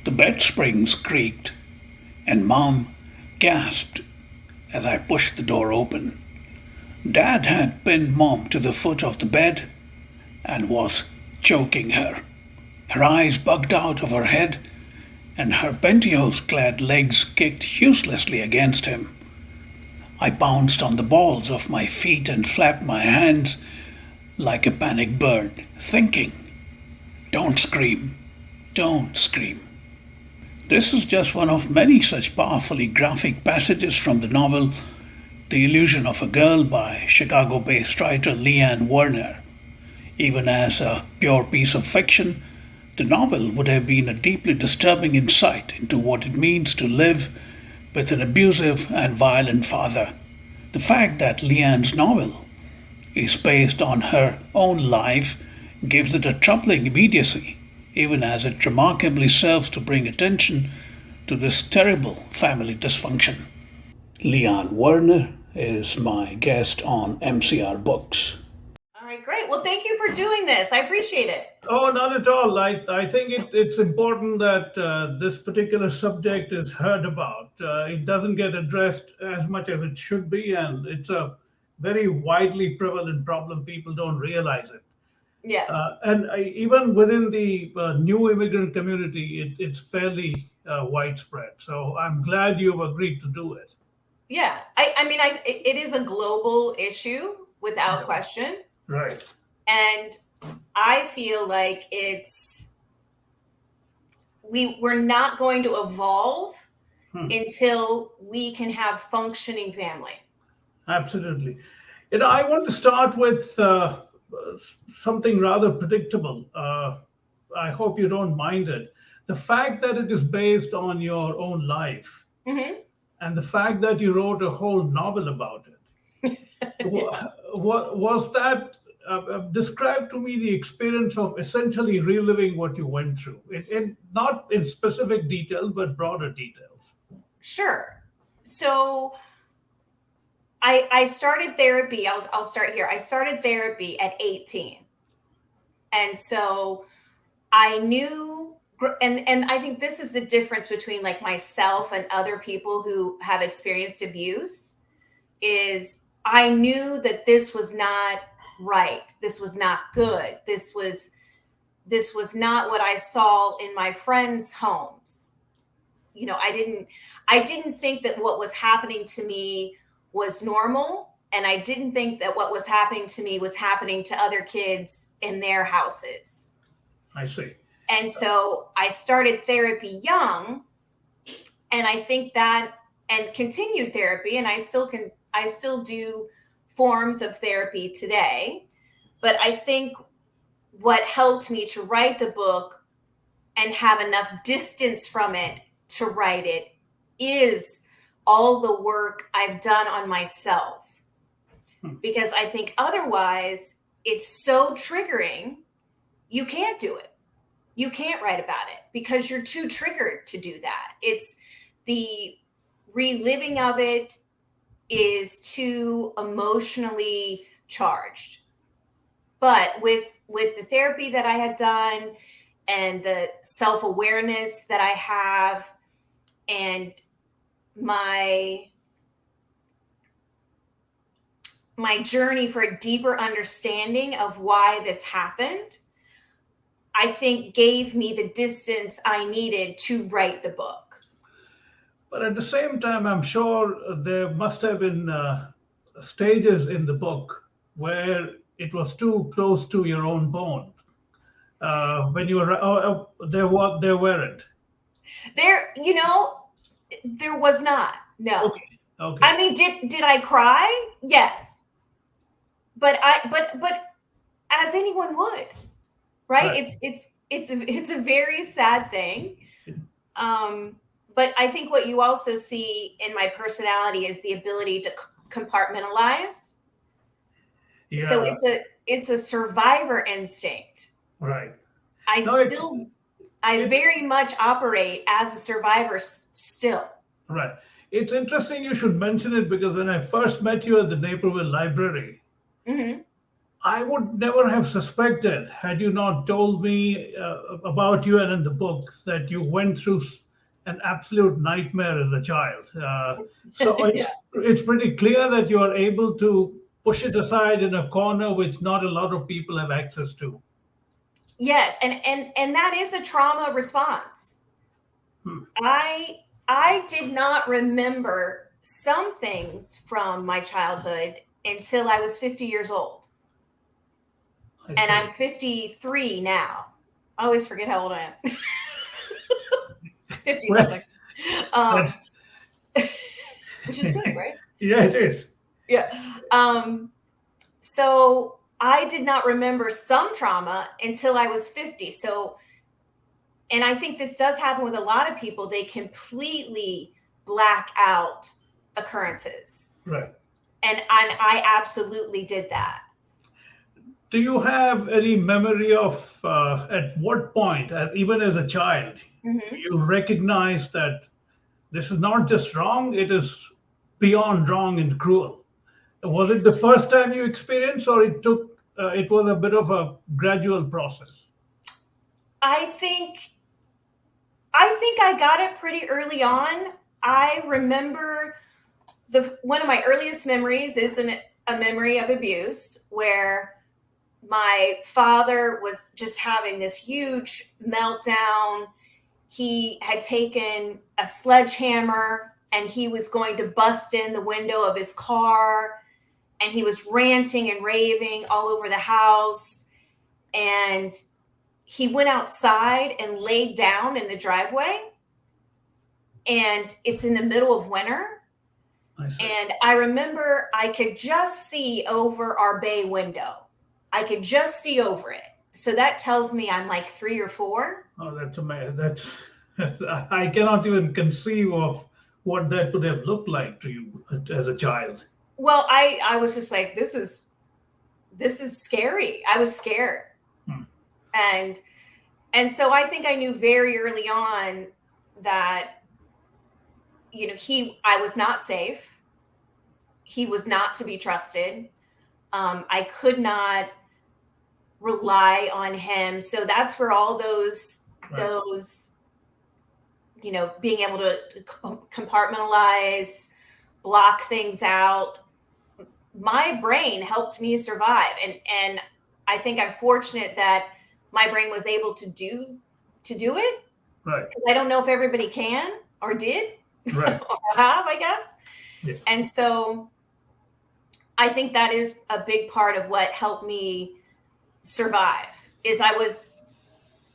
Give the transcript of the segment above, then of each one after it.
The bed springs creaked, and Mom gasped as I pushed the door open. Dad had pinned Mom to the foot of the bed and was choking her. Her eyes bugged out of her head, and her pantyhose-clad legs kicked uselessly against him. I bounced on the balls of my feet and flapped my hands like a panicked bird, thinking, "Don't scream, don't scream." This is just one of many such powerfully graphic passages from the novel The Illusion of a Girl by Chicago-based writer LeeAnn Werner. Even as a pure piece of fiction, the novel would have been a deeply disturbing insight into what it means to live with an abusive and violent father. The fact that LeeAnn's novel is based on her own life gives it a troubling immediacy, even as it remarkably serves to bring attention to this terrible family dysfunction. LeeAnn Werner is my guest on MCR Books. All right, great. Well, thank you for doing this. I appreciate it. Oh, not at all. I think it's important that this particular subject is heard about. It doesn't get addressed as much as it should be, and it's a very widely prevalent problem. People don't realize it. Yes. Even within the new immigrant community, it's fairly widespread. So I'm glad you've agreed to do it. Yeah. I mean, it is a global issue without question. Right. And I feel like we're not going to evolve until we can have functioning family. Absolutely. I want to start with something rather predictable. I hope you don't mind it. The fact that it is based on your own life, and the fact that you wrote a whole novel about it. Was that describe to me the experience of essentially reliving what you went through, not in specific details, but broader details? Sure. So I started therapy. I'll start here. I started therapy at 18. And so I knew, and I think this is the difference between like myself and other people who have experienced abuse, is I knew that this was not right. This was not good. This was not what I saw in my friends' homes. You know, I didn't think that what was happening to me was normal. And I didn't think that what was happening to me was happening to other kids in their houses. I see. And so I started therapy young, and I think that, and continued therapy, and I still do forms of therapy today. But I think what helped me to write the book and have enough distance from it to write it is all the work I've done on myself. Because I think otherwise it's so triggering, you can't do it. You can't write about it because you're too triggered to do that. It's the reliving of it is too emotionally charged. But with the therapy that I had done and the self-awareness that I have and my journey for a deeper understanding of why this happened, I think gave me the distance I needed to write the book. But at the same time, I'm sure there must have been stages in the book where it was too close to your own bone. When you were, there weren't. There was not. No. Okay. I mean, did I cry? Yes. But as anyone would, right? It's a very sad thing. But I think what you also see in my personality is the ability to compartmentalize. Yeah. So it's a survivor instinct. Right. I very much operate as a survivor still. Right. It's interesting you should mention it because when I first met you at the Naperville Library, I would never have suspected, had you not told me about you and in the book, that you went through an absolute nightmare as a child. So Yeah. it's pretty clear that you are able to push it aside in a corner which not a lot of people have access to. Yes, and that is a trauma response. Hmm. I did not remember some things from my childhood until I was 50 years old. I And see. I'm 53 now. I always forget how old I am. 50 Well, something. that's- Which is good, right? Yeah, it is. Yeah. So I did not remember some trauma until I was 50. So, and I think this does happen with a lot of people. They completely black out occurrences. Right. And I absolutely did that. Do you have any memory of at what point, even as a child, Mm-hmm. you recognize that this is not just wrong, it is beyond wrong and cruel? Was it the first time you experienced, or it was a bit of a gradual process? I think I got it pretty early on. I remember one of my earliest memories is a memory of abuse where my father was just having this huge meltdown. He had taken a sledgehammer and he was going to bust in the window of his car, and he was ranting and raving all over the house. And he went outside and laid down in the driveway, and it's in the middle of winter. I see. And I remember I could just see over our bay window. I could just see over it. So that tells me I'm like 3 or 4. Oh, that's amazing. That's I cannot even conceive of what that would have looked like to you as a child. Well, I was just like, this is scary. I was scared. Hmm. And so I think I knew very early on that, I was not safe. He was not to be trusted. I could not rely on him. So that's where all those, being able to compartmentalize, block things out. My brain helped me survive. And I think I'm fortunate that my brain was able to do it. Right. Because I don't know if everybody can or did Right. or have, I guess. Yeah. And so I think that is a big part of what helped me survive is I was,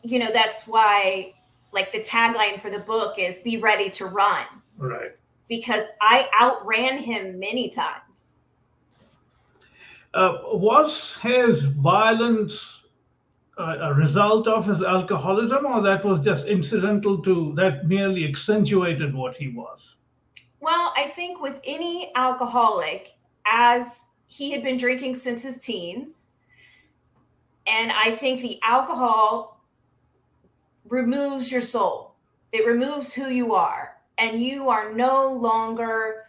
that's why like the tagline for the book is be ready to run. Right. Because I outran him many times. Was his violence a result of his alcoholism, or that was just incidental to that merely accentuated what he was? Well, I think with any alcoholic, as he had been drinking since his teens, and I think the alcohol removes your soul. It removes who you are, and you are no longer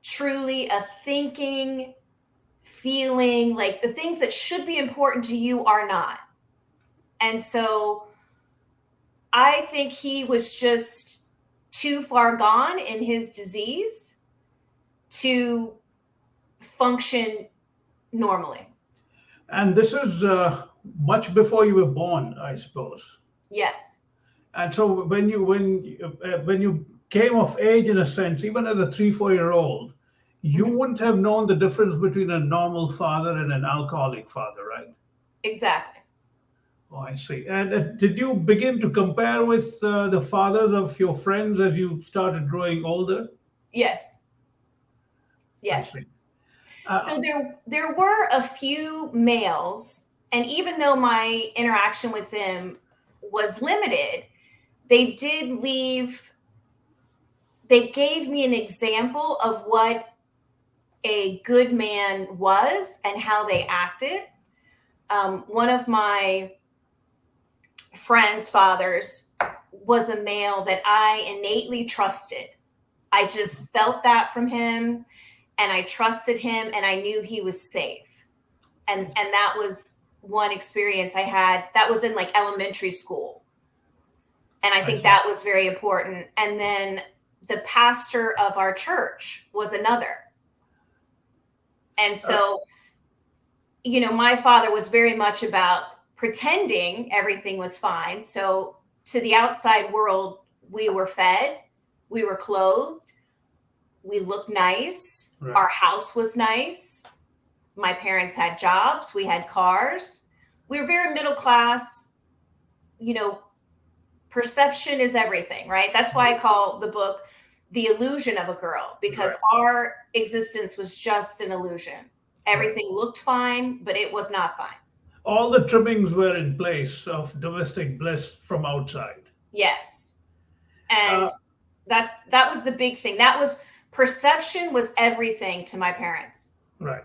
truly a thinking, feeling, like the things that should be important to you are not. And so I think he was just too far gone in his disease to function normally. And this is much before you were born, I suppose. Yes. And so when you came of age, in a sense, even as a 3-4-year-old, you wouldn't have known the difference between a normal father and an alcoholic father, right? Exactly. Oh, I see. And did you begin to compare with the fathers of your friends as you started growing older? Yes. Yes. So there were a few males, and even though my interaction with them was limited, they did leave. They gave me an example of what a good man was and how they acted. One of my friend's fathers was a male that I innately trusted. I just felt that from him, and I trusted him, and I knew he was safe. And that was one experience I had. That was in like elementary school. And I think that was very important. And then the pastor of our church was another. And so, my father was very much about pretending everything was fine. So to the outside world, we were fed, we were clothed, we looked nice, our house was nice. My parents had jobs, we had cars. We were very middle class. Perception is everything, right? That's why I call the book The Illusion of a Girl, because our existence was just an illusion. Everything looked fine, but it was not fine. All the trimmings were in place of domestic bliss from outside. Yes. And that was the big thing. Perception was everything to my parents. Right.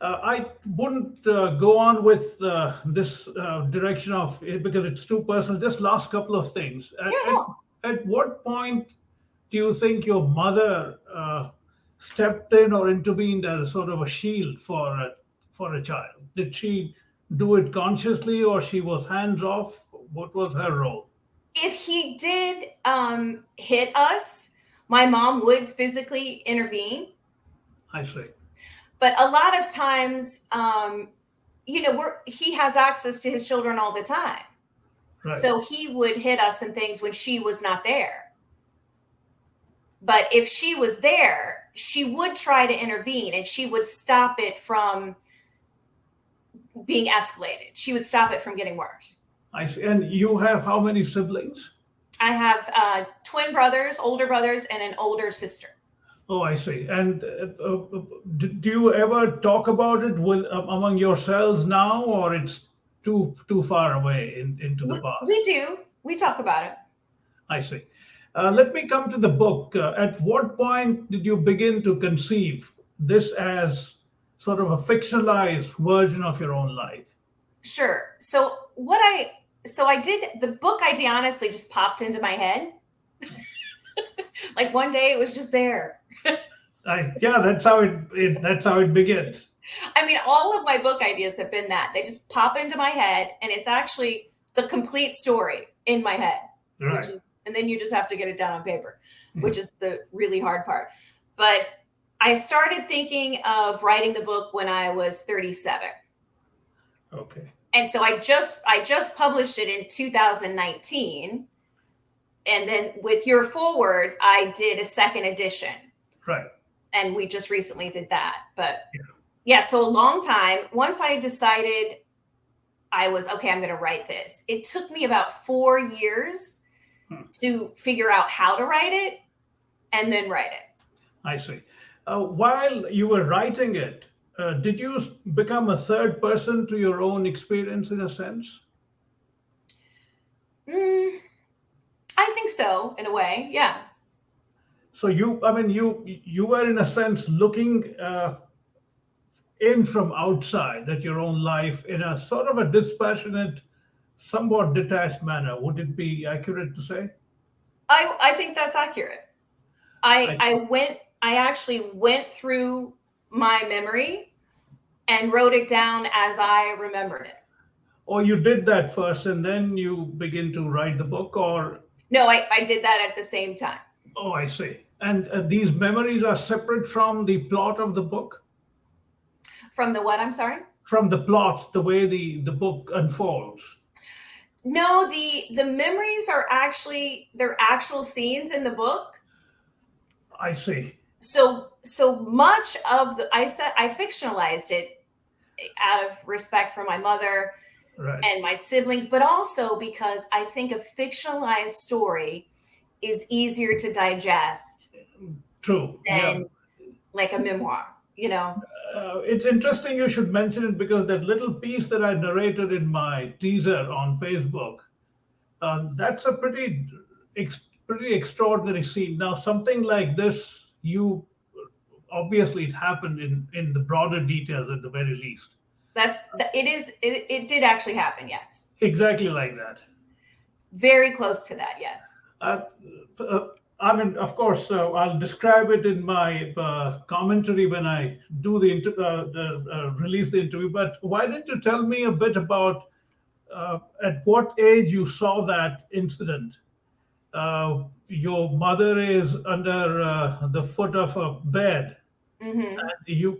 I wouldn't go on with this direction of it because it's too personal. Just last couple of things. At what point do you think your mother stepped in or intervened as a sort of a shield for a child? Did she do it consciously, or she was hands off? What was her role? If he did hit us, my mom would physically intervene. I see. But a lot of times, he has access to his children all the time. Right. So he would hit us and things when she was not there. But if she was there, she would try to intervene and she would stop it from being escalated. She would stop it from getting worse. I see. And you have how many siblings? I have twin brothers, older brothers, and an older sister. Oh, I see. And do you ever talk about it among yourselves now, or it's too far away into the past? We do. We talk about it. I see. Let me come to the book. At what point did you begin to conceive this as sort of a fictionalized version of your own life? Sure. So I did the book idea, honestly, just popped into my head. Like one day it was just there. That's how it begins. I mean, all of my book ideas have been that. They just pop into my head and it's actually the complete story in my head. Right. And then you just have to get it down on paper, which is the really hard part. But I started thinking of writing the book when I was 37. Okay. And so I just published it in 2019. And then with your forward, I did a second edition. Right. And we just recently did that. But so a long time. Once I decided I was, okay, I'm going to write this. It took me about 4 years to figure out how to write it and then write it. I see. While you were writing it, did you become a third person to your own experience in a sense? I think so, in a way. Yeah. So you were in a sense looking in from outside at your own life in a sort of a dispassionate, somewhat detached manner. Would it be accurate to say? I think that's accurate. I actually went through my memory and wrote it down as I remembered it. Or you did that first and then you begin to write the book, or? No, I did that at the same time. Oh, I see. And these memories are separate from the plot of the book? From the what, I'm sorry? From the plot, the way the book unfolds. No, the memories are they're actual scenes in the book. I see. So much of I fictionalized it out of respect for my mother and my siblings, but also because I think a fictionalized story is easier to digest. True. Than like a memoir, It's interesting you should mention it because that little piece that I narrated in my teaser on Facebook, that's a pretty extraordinary scene. Now, something like this, obviously it happened in the broader details at the very least. It did actually happen, yes. Exactly like that. Very close to that, yes. I mean, of course, I'll describe it in my commentary when I do release the interview. But why don't you tell me a bit about at what age you saw that incident? Your mother is under the foot of a bed, Mm-hmm. and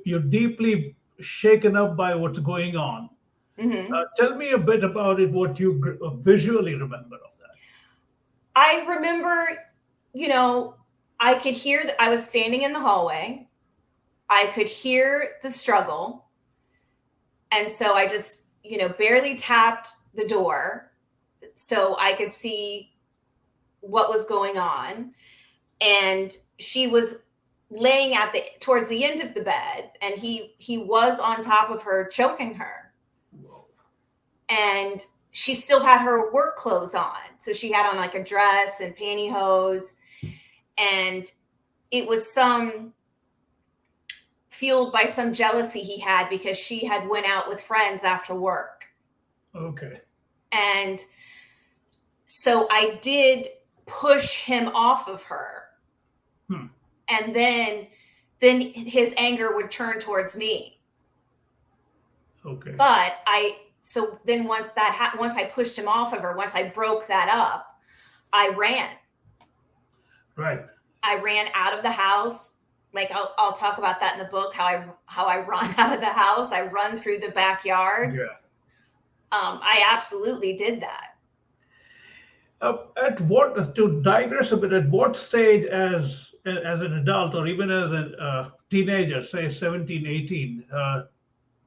you're deeply shaken up by what's going on. Mm-hmm. Tell me a bit about it, what you visually remember of that. I remember, I could hear that I was standing in the hallway. I could hear the struggle. And so I just, barely tapped the door so I could see what was going on. And she was laying towards the end of the bed, and he was on top of her, choking her. And she still had her work clothes on. So she had on like a dress and pantyhose. And it was fueled by some jealousy he had because she had went out with friends after work. Okay. And so I did push him off of her. And then his anger would turn towards me. Okay. But once I pushed him off of her, once I broke that up, I ran. Right. I ran out of the house. Like I'll talk about that in the book, how I run out of the house. I run through the backyards. Yeah. I absolutely did that. To digress a bit, at what stage as an adult or even as a teenager, say 17, 18,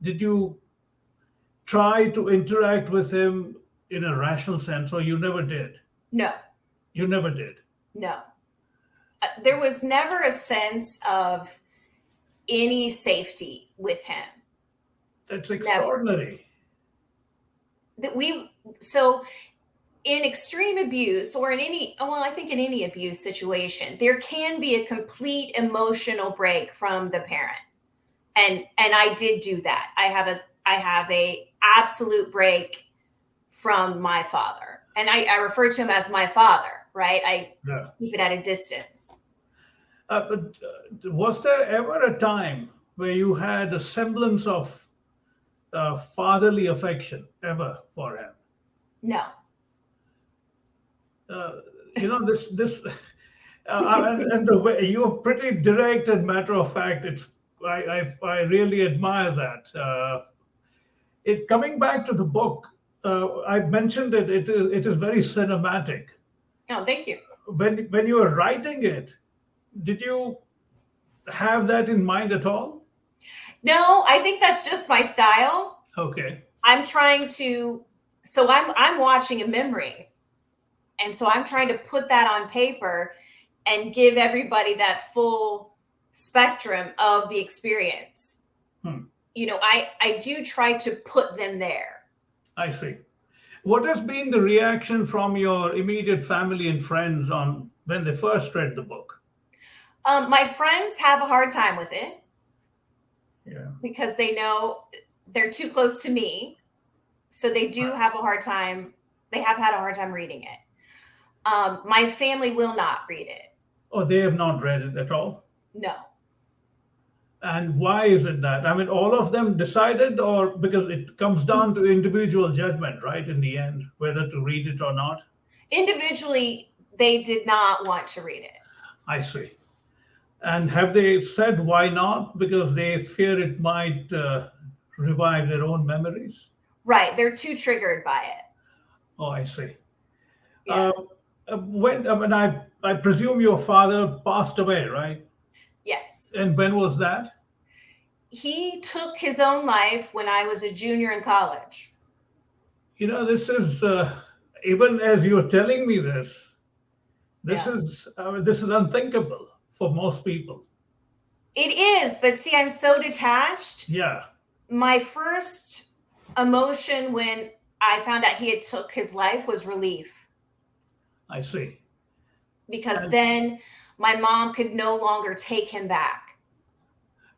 did you try to interact with him in a rational sense, or you never did? No. You never did? No. There was never a sense of any safety with him. That's extraordinary. So in extreme abuse, or I think in any abuse situation, there can be a complete emotional break from the parent. And I did do that. I have a absolute break from my father. And I refer to him as my father, right? I keep it at a distance. But was there ever a time where you had a semblance of fatherly affection ever for him? No. This and the way you're pretty direct and matter of fact. I really admire that. Coming back to the book, I mentioned it. It is very cinematic. Oh, thank you. When you were writing it, did you have that in mind at all? No, I think that's just my style. Okay. I'm watching a memory. And so I'm trying to put that on paper and give everybody that full spectrum of the experience. I do try to put them there. I see. What has been the reaction from your immediate family and friends on when they first read the book? My friends have a hard time with it. Yeah. Because they know they're too close to me. So they do have a hard time. They have had a hard time reading it. My family will not read it. Oh, they have not read it at all? No. And why is it that? I mean, all of them decided, or because it comes down to individual judgment, right, in the end, whether to read it or not? Individually, they did not want to read it. I see. And have they said why not? Because they fear it might revive their own memories? Right. They're too triggered by it. Oh, I see. Yes. I presume your father passed away, right? Yes. And when was that? He took his own life when I was a junior in college. This is even as you're telling me this is unthinkable for most people. It is, but see, I'm so detached. Yeah. My first emotion when I found out he had took his life was relief. I see. Because then my mom could no longer take him back.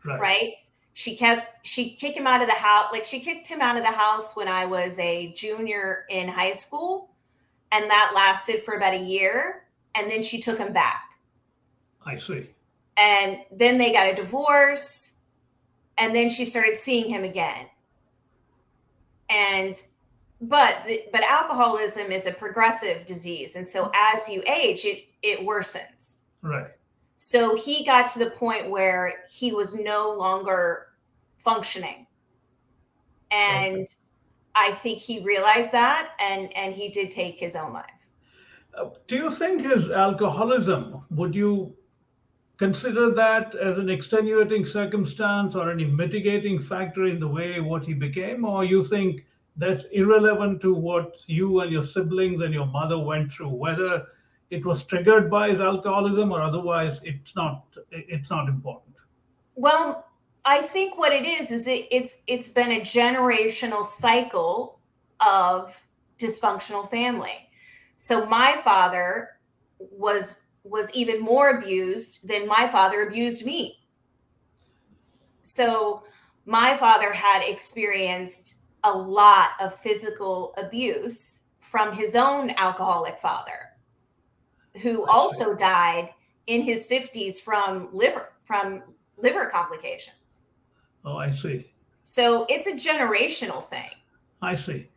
Right? She kicked him out of the house. Like she kicked him out of the house when I was a junior in high school. And that lasted for about a year. And then she took him back. I see. And then they got a divorce, and then she started seeing him again. But alcoholism is a progressive disease, and so as you age, it worsens. Right. So he got to the point where he was no longer functioning, and Okay. I think he realized that, and he did take his own life. Do you think his alcoholism, would you consider that as an extenuating circumstance or any mitigating factor in the way what he became, or you think that's irrelevant to what you and your siblings and your mother went through, whether it was triggered by his alcoholism or otherwise it's not important? Well, I think what it is it's been a generational cycle of dysfunctional family. So my father was even more abused than my father abused me. So my father had experienced a lot of physical abuse from his own alcoholic father, who also died in his 50s from liver complications. Oh, I see. So it's a generational thing. I see.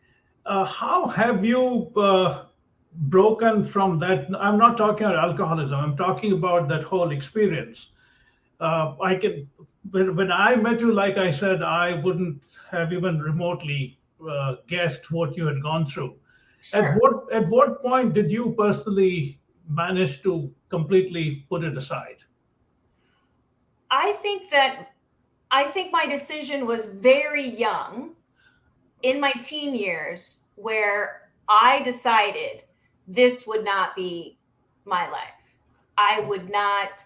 How have you broken from that? I'm not talking about alcoholism. I'm talking about that whole experience. I can, when I met you, like I said, I wouldn't have even remotely guessed what you had gone through. Sure. At what point did you personally manage to completely put it aside? I think my decision was very young, in my teen years, where I decided this would not be my life. I would not.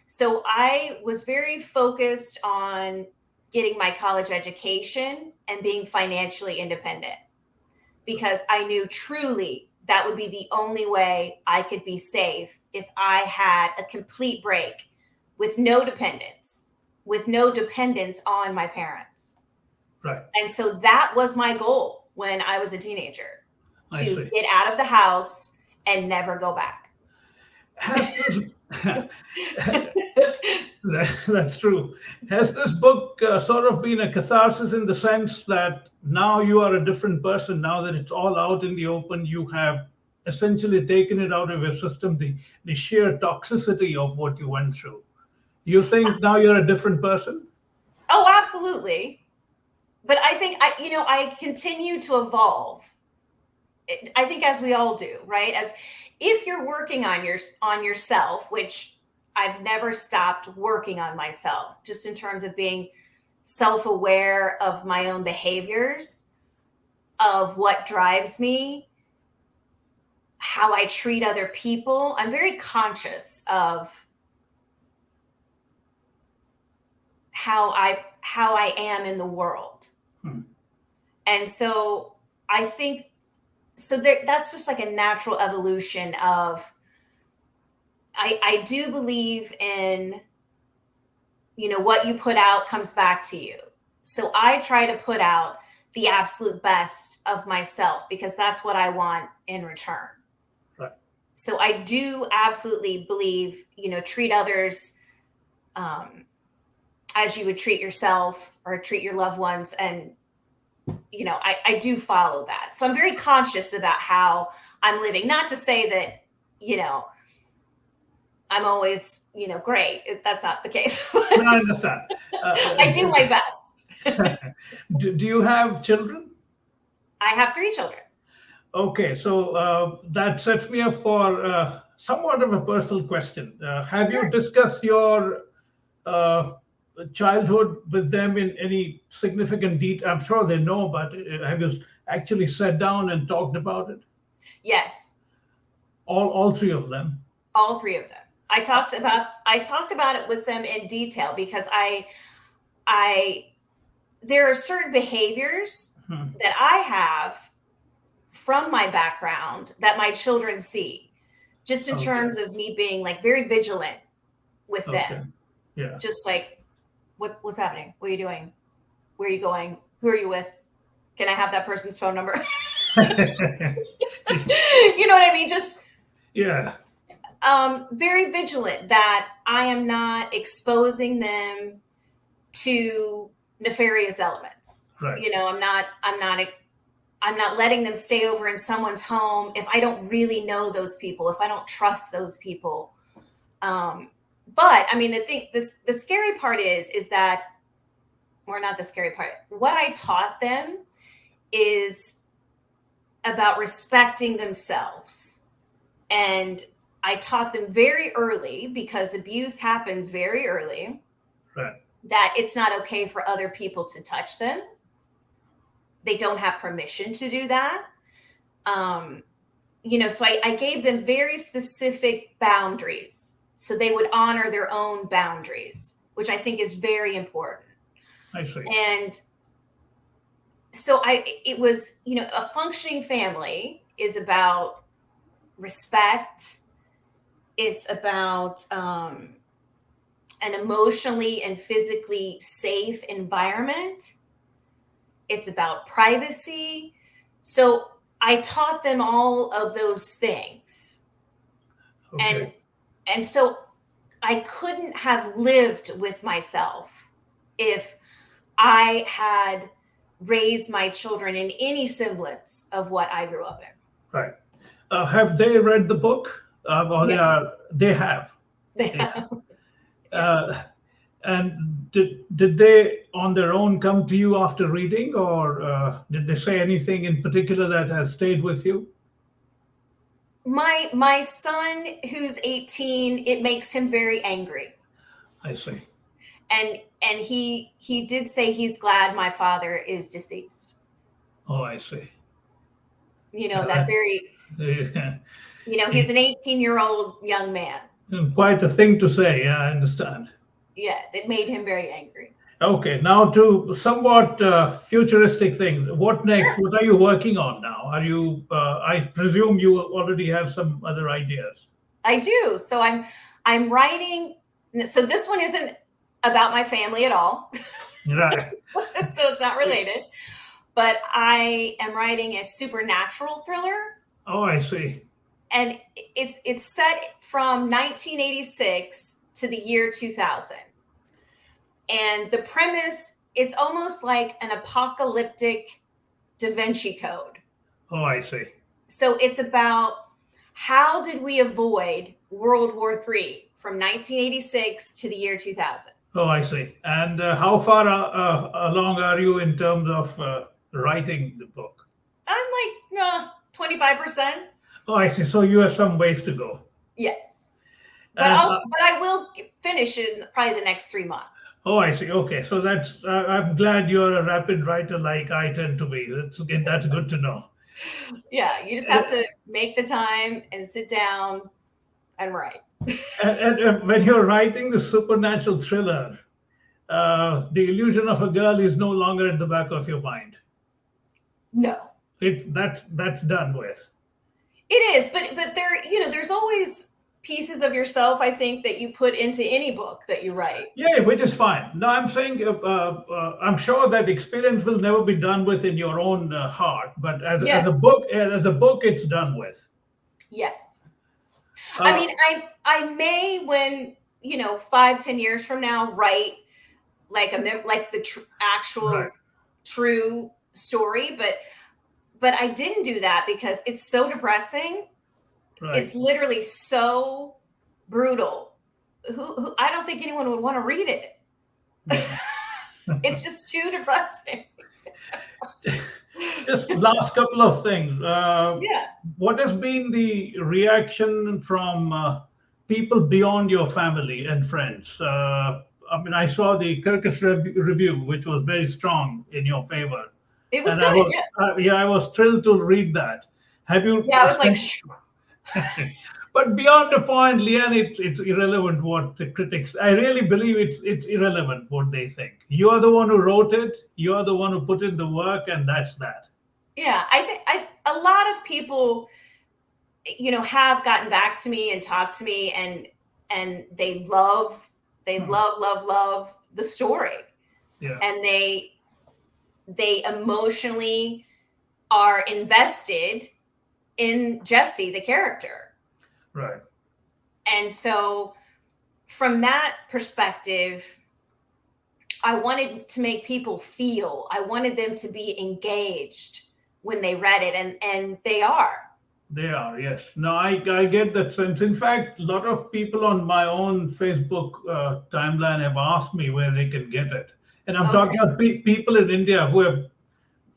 So I was very focused on getting my college education and being financially independent, because I knew truly that would be the only way I could be safe if I had a complete break with no dependence on my parents. Right. And so that was my goal when I was a teenager, I to see. get out of the house and never go back. Has this, that's true. Has this book sort of been a catharsis in the sense that now you are a different person, now that it's all out in the open, you have essentially taken it out of your system, the sheer toxicity of what you went through? You think now you're a different person? Oh, absolutely. But I think I continue to evolve. I think, as we all do, right? As if you're working on yourself, which I've never stopped working on myself, just in terms of being self-aware of my own behaviors, of what drives me, how I treat other people. I'm very conscious of how I am in the world. And so I think that's just like a natural evolution of, I do believe in, what you put out comes back to you. So I try to put out the absolute best of myself, because that's what I want in return. Right. So I do absolutely believe, treat others as you would treat yourself or treat your loved ones. And, I do follow that. So I'm very conscious about how I'm living. Not to say that, I'm always, great. That's not the case. I understand. I do my best. Do you have children? I have 3 children. Okay, so that sets me up for somewhat of a personal question. Have you discussed your childhood with them in any significant detail? I'm sure they know, but have you actually sat down and talked about it? Yes. All 3 of them? All 3 of them. I talked about it with them in detail, because there are certain behaviors that I have from my background that my children see, just in terms of me being like very vigilant with them. Yeah. Just like, what's happening? What are you doing? Where are you going? Who are you with? Can I have that person's phone number? You know what I mean? Just, yeah. very vigilant that I am not exposing them to nefarious elements. Right. I'm not letting them stay over in someone's home if I don't really know those people, if I don't trust those people. But I mean, the scary part is that, or not the scary part, what I taught them is about respecting themselves. And I taught them very early, because abuse happens very early, Right. that it's not okay for other people to touch them. They don't have permission to do that. So I gave them very specific boundaries so they would honor their own boundaries, which I think is very important. I see. And so it was, a functioning family is about respect. It's about an emotionally and physically safe environment. It's about privacy. So I taught them all of those things. Okay. And so I couldn't have lived with myself if I had raised my children in any semblance of what I grew up in. Right. Have they read the book? Yes. They have. They have. And did they on their own come to you after reading, or did they say anything in particular that has stayed with you? My son, who's 18, it makes him very angry. I see. And he did say he's glad my father is deceased. Oh, I see. That very, he's an 18-year-old young man. Quite a thing to say. Yeah, I understand. Yes, it made him very angry. Okay, now to somewhat futuristic things. What next? Sure. What are you working on now? Are you? I presume you already have some other ideas. I do. So I'm writing. So this one isn't about my family at all. Right. So it's not related. But I am writing a supernatural thriller. Oh, I see. And it's set from 1986 to the year 2000. And the premise, it's almost like an apocalyptic Da Vinci Code. Oh, I see. So it's about how did we avoid World War III from 1986 to the year 2000. Oh, I see. And how far along are you in terms of writing the book? I'm like 25%. Oh, I see. So you have some ways to go. Yes. But I will finish it in probably the next 3 months. Oh, I see. Okay. So that's, I'm glad you're a rapid writer like I tend to be. That's good to know. Yeah. You just have to make the time and sit down and write. And when you're writing the supernatural thriller, the illusion of a girl is no longer at the back of your mind. No. That's done with. It is, but there's always pieces of yourself, I think, that you put into any book that you write. Yeah, which is fine. No, I'm saying I'm sure that experience will never be done with in your own heart, but as a book, it's done with. Yes. I mean, I may, when 5-10 years from now, write like the actual Right. true story, but I didn't do that because it's so depressing. Right. It's literally so brutal. Who I don't think anyone would want to read it. Yeah. It's just too depressing. Just last couple of things. Yeah. What has been the reaction from people beyond your family and friends? I mean, I saw the Kirkus review, which was very strong in your favor. It was And good. Yes. I was thrilled to read that. Have you? Yeah, I was like, But beyond the point, LeeAnn, it's irrelevant what the critics. I really believe it's irrelevant what they think. You are the one who wrote it. You are the one who put in the work, and that's that. Yeah, I think a lot of people, have gotten back to me and talked to me, and they love the story. Yeah. And they emotionally are invested in Jesse, the character. Right. And so from that perspective, I wanted to make people feel, I wanted them to be engaged when they read it, and they are. They are, yes. No, I get that sense. In fact, a lot of people on my own Facebook timeline have asked me where they can get it. And I'm talking about people in India who have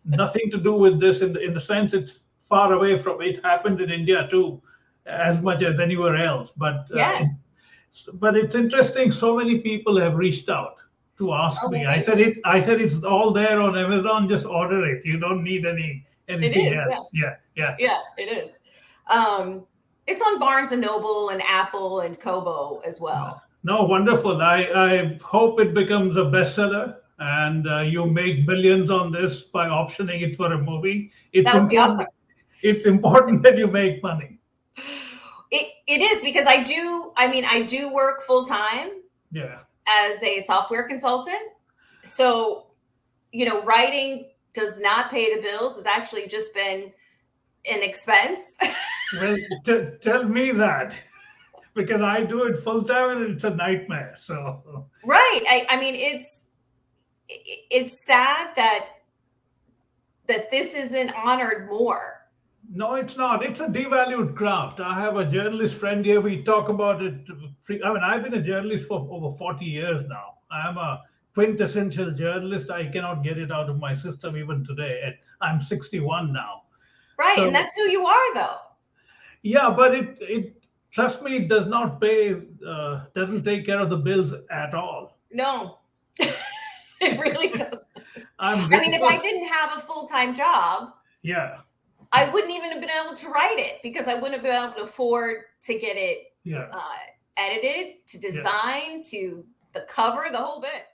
nothing to do with this in the sense it's far away from it. Happened in India too, as much as anywhere else. Yes. But it's interesting. So many people have reached out to ask me. Okay. I said it's all there on Amazon. Just order it. You don't need anything It is, else. Yeah. It is. It's on Barnes and Noble and Apple and Kobo as well. No, wonderful. I hope it becomes a bestseller and you make billions on this by optioning it for a movie. That would be awesome. It's important that you make money. It is, because I do work full time. Yeah. As a software consultant. So, writing does not pay the bills. It's actually just been an expense. Well, tell me that, because I do it full time and it's a nightmare. So right. I mean, it's sad that this isn't honored more. No, it's not. It's a devalued craft. I have a journalist friend here. We talk about it. I've been a journalist for over 40 years now. I'm a quintessential journalist. I cannot get it out of my system even today. I'm 61 now. Right, so, and that's who you are, though. Yeah, but it trust me, it does not pay, doesn't take care of the bills at all. No, it really doesn't. I mean, if I didn't have a full-time job, yeah, I wouldn't even have been able to write it, because I wouldn't have been able to afford to get it edited, to design, to the cover, the whole bit.